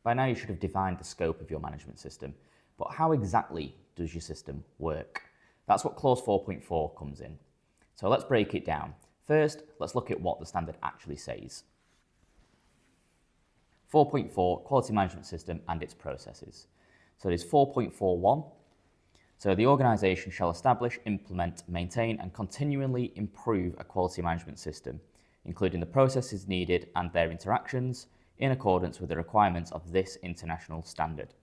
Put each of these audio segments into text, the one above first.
By now you should have defined the scope of your management system, but how exactly does your system work? That's what clause 4.4 comes in. So let's break it down. First, let's look at what the standard actually says. 4.4, quality management system and its processes. So it is 4.41. So the organisation shall establish, implement, maintain and continually improve a quality management system, including the processes needed and their interactions, in accordance with the requirements of this international standard.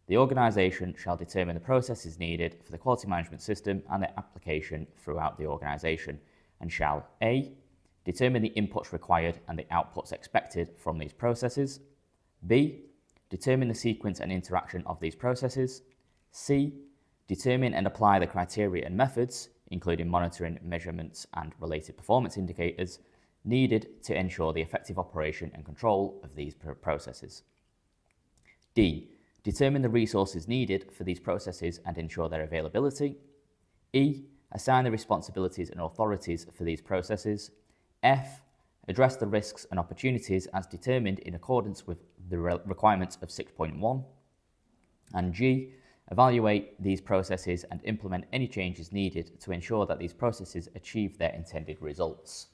The organisation shall determine the processes needed for the quality management system and their application throughout the organisation, and shall A. determine the inputs required and the outputs expected from these processes, B. determine the sequence and interaction of these processes, C. determine and apply the criteria and methods, including monitoring, measurements and related performance indicators, needed to ensure the effective operation and control of these processes. D. determine the resources needed for these processes and ensure their availability. E. assign the responsibilities and authorities for these processes. F. address the risks and opportunities as determined in accordance with the requirements of 6.1. And G. evaluate these processes and implement any changes needed to ensure that these processes achieve their intended results.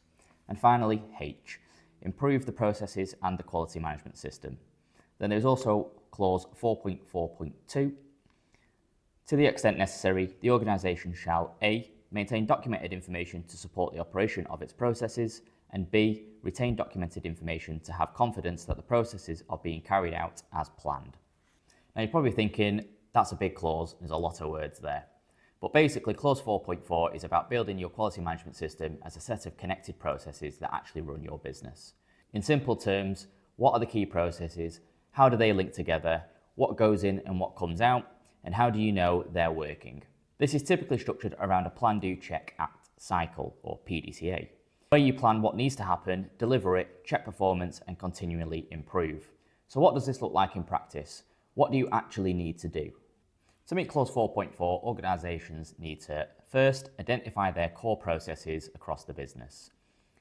And finally, H. improve the processes and the quality management system. Then there's also clause 4.4.2. To the extent necessary, the organisation shall A. maintain documented information to support the operation of its processes, and B. retain documented information to have confidence that the processes are being carried out as planned. Now you're probably thinking, that's a big clause, there's a lot of words there. But basically, clause 4.4 is about building your quality management system as a set of connected processes that actually run your business. In simple terms, what are the key processes? How do they link together? What goes in and what comes out? And how do you know they're working? This is typically structured around a plan, do, check, act cycle, or PDCA, where you plan what needs to happen, deliver it, check performance, and continually improve. So what does this look like in practice? What do you actually need to do? To meet clause 4.4, organisations need to first identify their core processes across the business.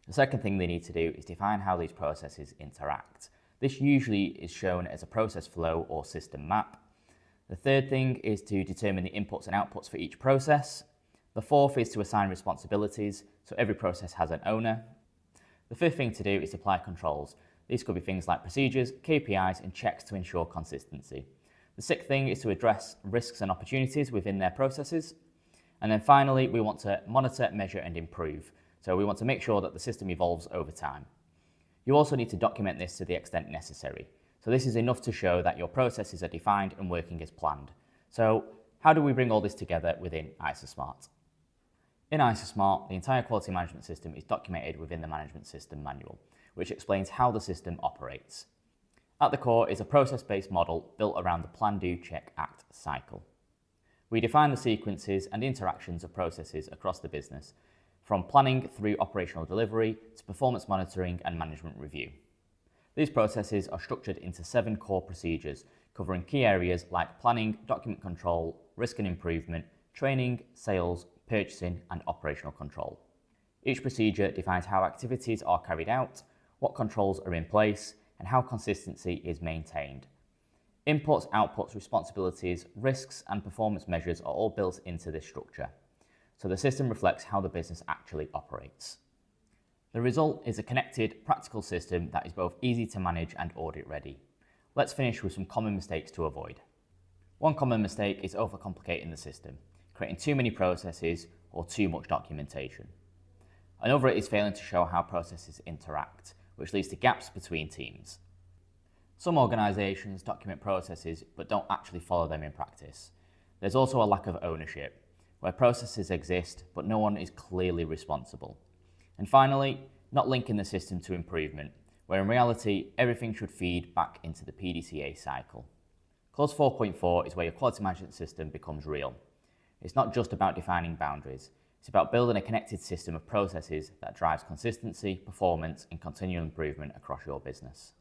The second thing they need to do is define how these processes interact. This usually is shown as a process flow or system map. The third thing is to determine the inputs and outputs for each process. The fourth is to assign responsibilities, so every process has an owner. The fifth thing to do is to apply controls. These could be things like procedures, KPIs and checks to ensure consistency. The sixth thing is to address risks and opportunities within their processes. And then finally, we want to monitor, measure and improve. So we want to make sure that the system evolves over time. You also need to document this to the extent necessary. So this is enough to show that your processes are defined and working as planned. So how do we bring all this together within isosmart? In isosmart, the entire quality management system is documented within the management system manual, which explains how the system operates. At the core is a process-based model built around the plan, do, check, act cycle. We define the sequences and interactions of processes across the business, from planning through operational delivery to performance monitoring and management review. These processes are structured into 7 core procedures, covering key areas like planning, document control, risk and improvement, training, sales, purchasing and operational control. Each procedure defines how activities are carried out, what controls are in place, and how consistency is maintained. Inputs, outputs, responsibilities, risks, and performance measures are all built into this structure. So the system reflects how the business actually operates. The result is a connected, practical system that is both easy to manage and audit ready. Let's finish with some common mistakes to avoid. One common mistake is overcomplicating the system, creating too many processes or too much documentation. Another is failing to show how processes interact, which leads to gaps between teams. Some organisations document processes but don't actually follow them in practice. There's also a lack of ownership, where processes exist but no one is clearly responsible. And finally, not linking the system to improvement, where in reality everything should feed back into the PDCA cycle. Clause 4.4 is where your quality management system becomes real. It's not just about defining boundaries. It's about building a connected system of processes that drives consistency, performance, and continual improvement across your business.